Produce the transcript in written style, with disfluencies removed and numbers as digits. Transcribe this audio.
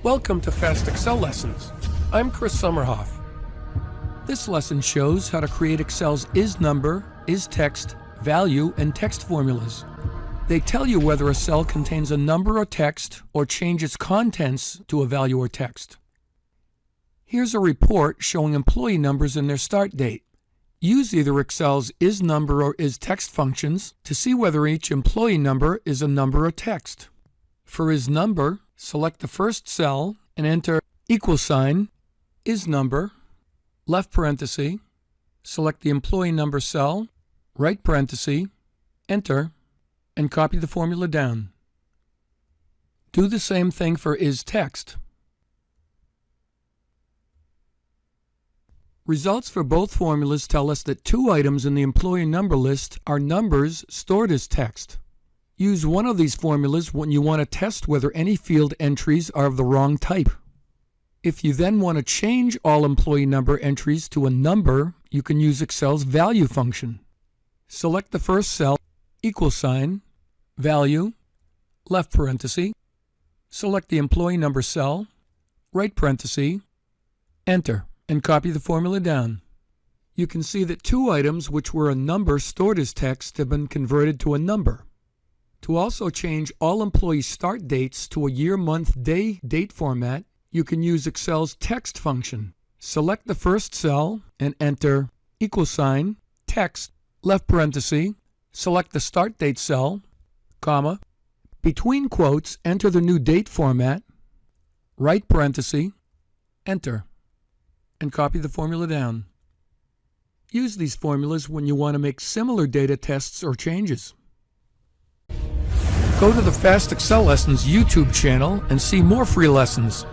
Welcome to Fast Excel Lessons. I'm Chris Sommerhoff. This lesson shows how to create Excel's ISNUMBER, ISTEXT, value, and text formulas. They tell you whether a cell contains a number or text or change its contents to a value or text. Here's a report showing employee numbers and their start date. Use either Excel's ISNUMBER or ISTEXT functions to see whether each employee number is a number or text. For ISNUMBER, select the first cell and enter =, ISNUMBER, left parenthesis, select the employee number cell, right parenthesis, enter, and copy the formula down. Do the same thing for ISTEXT. Results for both formulas tell us that two items in the employee number list are numbers stored as text. Use one of these formulas when you want to test whether any field entries are of the wrong type. If you then want to change all employee number entries to a number, you can use Excel's value function. Select the first cell, =, value, left parenthesis, select the employee number cell, right parenthesis, enter, and copy the formula down. You can see that two items which were a number stored as text have been converted to a number. To also change all employee start dates to a year, month, day, date format, you can use Excel's text function. Select the first cell and enter =, text, left parenthesis, select the start date cell, comma, between quotes, enter the new date format, right parenthesis, enter, and copy the formula down. Use these formulas when you want to make similar data tests or changes. Go to the Fast Excel Lessons YouTube channel and see more free lessons.